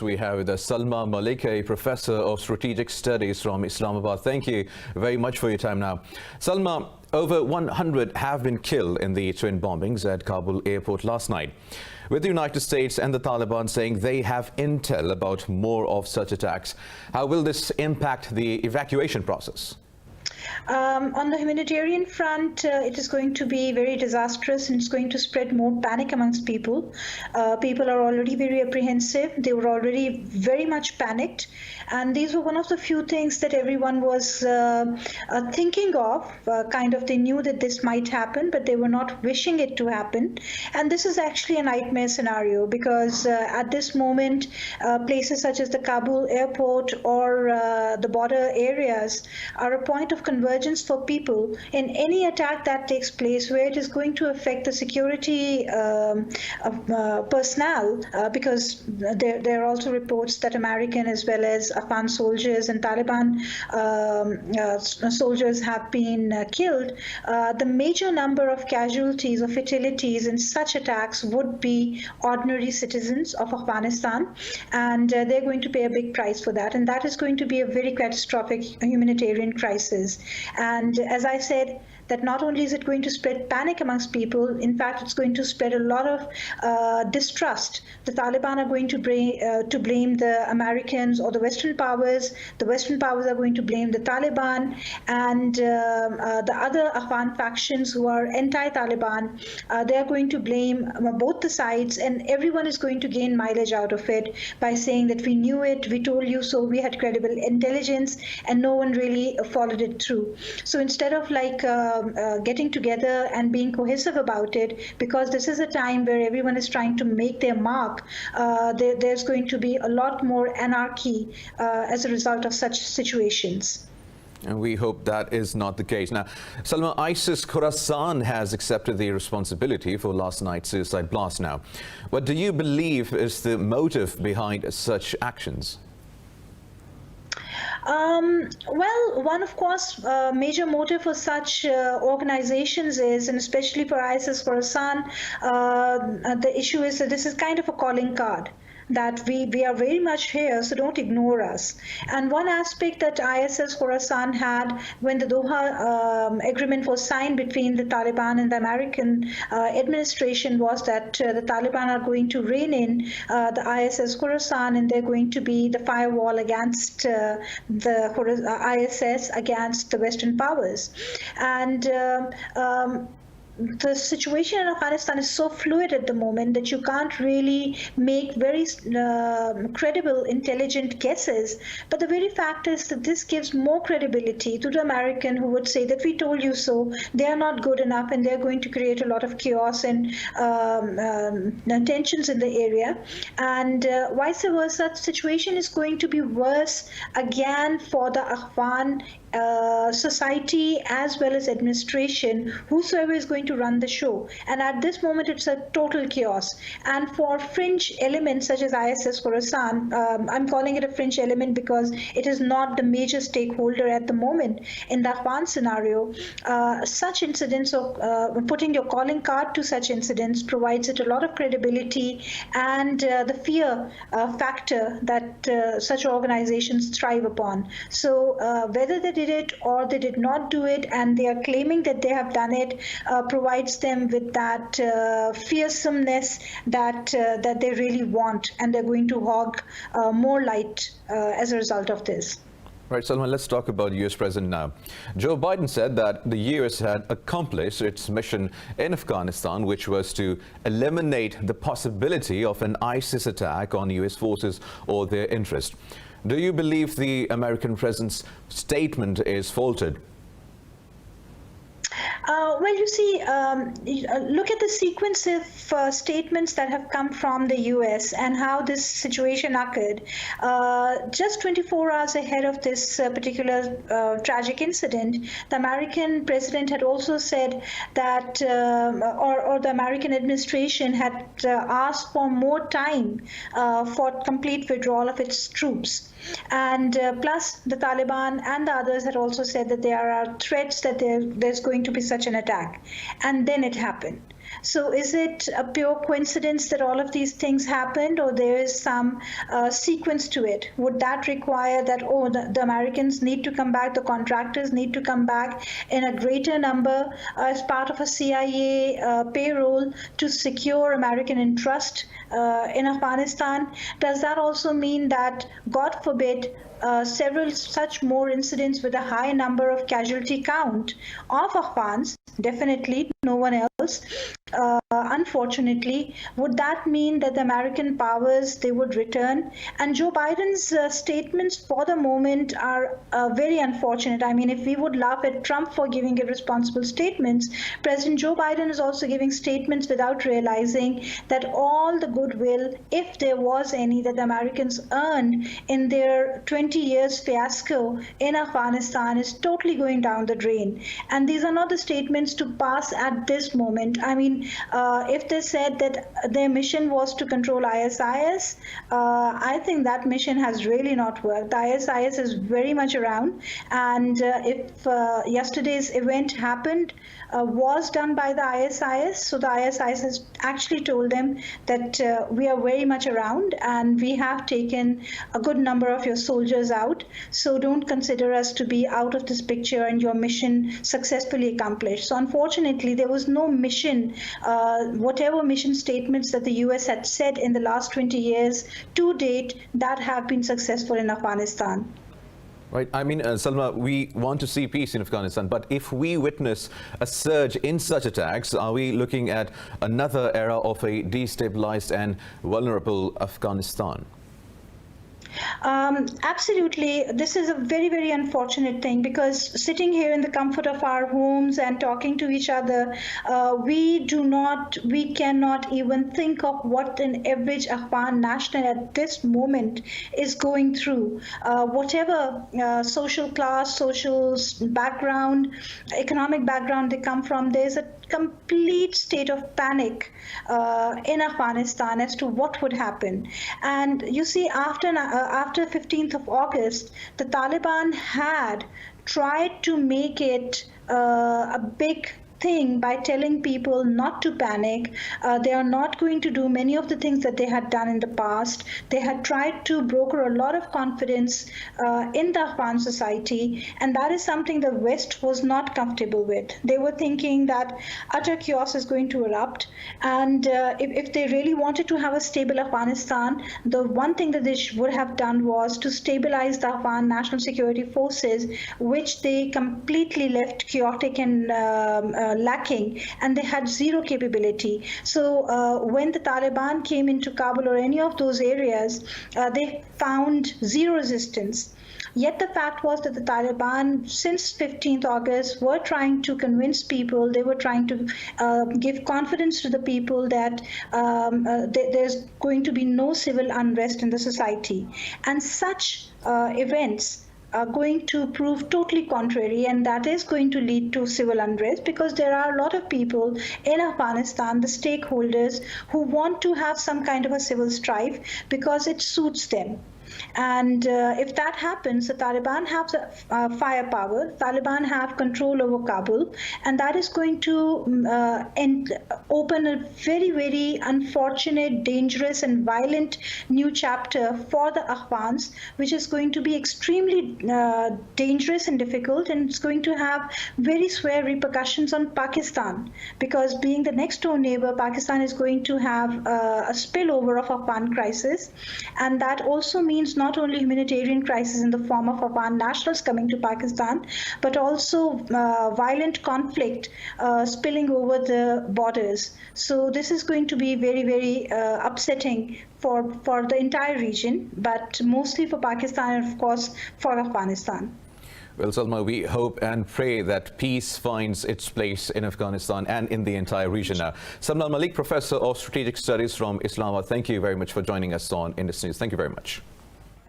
We have with us Salma Malik, a professor of strategic studies from Islamabad. Thank you very much for your time now. Salma, over 100 have been killed in the twin bombings at Kabul airport last night, with the United States and the Taliban saying they have intel about more of such attacks. How will this impact the evacuation process? On the humanitarian front, it is going to be very disastrous, and it's going to spread more panic amongst people. People are already very apprehensive. They were already very much panicked. And these were one of the few things that everyone was thinking of. They knew that this might happen, but they were not wishing it to happen. And this is actually a nightmare scenario because at this moment, places such as the Kabul airport or the border areas are a point of convergence for people in any attack that takes place where it is going to affect the security personnel, because there are also reports that American as well as Afghan soldiers and Taliban soldiers have been killed. The major number of casualties or fatalities in such attacks would be ordinary citizens of Afghanistan, and they're going to pay a big price for that, and that is going to be a very catastrophic humanitarian crisis. And as I said, that not only is it going to spread panic amongst people, in fact, it's going to spread a lot of distrust. The Taliban are going to blame the Americans or the Western powers. The Western powers are going to blame the Taliban, and the other Afghan factions who are anti-Taliban, they are going to blame both the sides, and everyone is going to gain mileage out of it by saying that we knew it, we told you so, we had credible intelligence, and no one really followed it through. So instead of getting together and being cohesive about it, because this is a time where everyone is trying to make their mark, there's going to be a lot more anarchy as a result of such situations. And we hope that is not the case. Now, Salma, ISIS Khorasan has accepted the responsibility for last night's suicide blast now. What do you believe is the motive behind such actions? Well, one, of course, major motive for such organizations is, and especially for ISIS Khorasan, the issue is that this is kind of a calling card, that we are very much here, so don't ignore us. And one aspect that ISIS Khorasan had when the Doha agreement was signed between the Taliban and the American administration was that the Taliban are going to rein in the ISIS Khorasan, and they're going to be the firewall against the ISS against the Western powers. And the situation in Afghanistan is so fluid at the moment that you can't really make very credible, intelligent guesses. But the very fact is that this gives more credibility to the American who would say that we told you so, they are not good enough, and they're going to create a lot of chaos and tensions in the area. And vice versa, the situation is going to be worse again for the Afghan society as well as administration, whosoever is going to run the show. And at this moment, it's a total chaos. And for fringe elements such as ISIS Khorasan, I'm calling it a fringe element because it is not the major stakeholder at the moment in the Afghan scenario. Such incidents, or putting your calling card to such incidents, provides it a lot of credibility and the fear factor that such organizations thrive upon. So whether they did it or they did not do it, and they are claiming that they have done it, provides them with that fearsomeness that they really want, and they're going to hog more light as a result of this. Right, Salman, let's talk about US President now. Joe Biden said that the US had accomplished its mission in Afghanistan, which was to eliminate the possibility of an ISIS attack on US forces or their interest. Do you believe the American president's statement is faltered? Well, you see, look at the sequence of statements that have come from the U.S. and how this situation occurred. Just 24 hours ahead of this particular tragic incident, the American president had also said that, or the American administration had asked for more time for complete withdrawal of its troops. And plus, the Taliban and the others had also said that there are threats that there's going to be such an attack. And then it happened. So is it a pure coincidence that all of these things happened, or there is some sequence to it? Would that require that, oh, the Americans need to come back, the contractors need to come back in a greater number as part of a CIA payroll to secure American interest in Afghanistan? Does that also mean that, God forbid, several such more incidents with a high number of casualty count of Afghans, definitely no one else, unfortunately, would that mean that the American powers, they would return? And Joe Biden's statements for the moment are very unfortunate. I mean, if we would laugh at Trump for giving irresponsible statements, President Joe Biden is also giving statements without realizing that all the goodwill, if there was any, that the Americans earned in their 20 years fiasco in Afghanistan is totally going down the drain. And these are not the statements to pass at this moment. I mean, if they said that their mission was to control ISIS, I think that mission has really not worked. The ISIS is very much around, and if yesterday's event happened, was done by the ISIS, so the ISIS has actually told them that we are very much around and we have taken a good number of your soldiers out, so don't consider us to be out of this picture and your mission successfully accomplished. So unfortunately, there was no mission, whatever mission statements that the US had said in the last 20 years to date, that have been successful in Afghanistan. Right. I mean, Salma, we want to see peace in Afghanistan, but if we witness a surge in such attacks, are we looking at another era of a destabilized and vulnerable Afghanistan? Absolutely. This is a very, very unfortunate thing, because sitting here in the comfort of our homes and talking to each other, we cannot even think of what an average Afghan national at this moment is going through. Whatever social class, social background, economic background they come from, there's a complete state of panic in Afghanistan as to what would happen. And you see, after 15th of August, the Taliban had tried to make it a big thing by telling people not to panic. They are not going to do many of the things that they had done in the past. They had tried to broker a lot of confidence in the Afghan society, and that is something the West was not comfortable with. They were thinking that utter chaos is going to erupt, and if they really wanted to have a stable Afghanistan, the one thing that they would have done was to stabilize the Afghan National Security Forces, which they completely left chaotic and lacking, and they had zero capability. So when the Taliban came into Kabul or any of those areas, they found zero resistance. Yet the fact was that the Taliban, since 15th August, were trying to convince people, they were trying to give confidence to the people that there's going to be no civil unrest in the society. And such events are going to prove totally contrary, and that is going to lead to civil unrest, because there are a lot of people in Afghanistan, the stakeholders, who want to have some kind of a civil strife because it suits them. And if that happens, the Taliban have the firepower, Taliban have control over Kabul, and that is going to open a very, very unfortunate, dangerous and violent new chapter for the Afghans, which is going to be extremely dangerous and difficult, and it's going to have very severe repercussions on Pakistan, because being the next door neighbor, Pakistan is going to have a spillover of Afghan crisis, and that also means not only humanitarian crisis in the form of Afghan nationals coming to Pakistan, but also violent conflict spilling over the borders. So this is going to be very, very upsetting for the entire region, but mostly for Pakistan and, of course, for Afghanistan. Well, Salma, we hope and pray that peace finds its place in Afghanistan and in the entire region now. Salma Malik, Professor of Strategic Studies from Islamabad, thank you very much for joining us on Indus News. Thank you very much.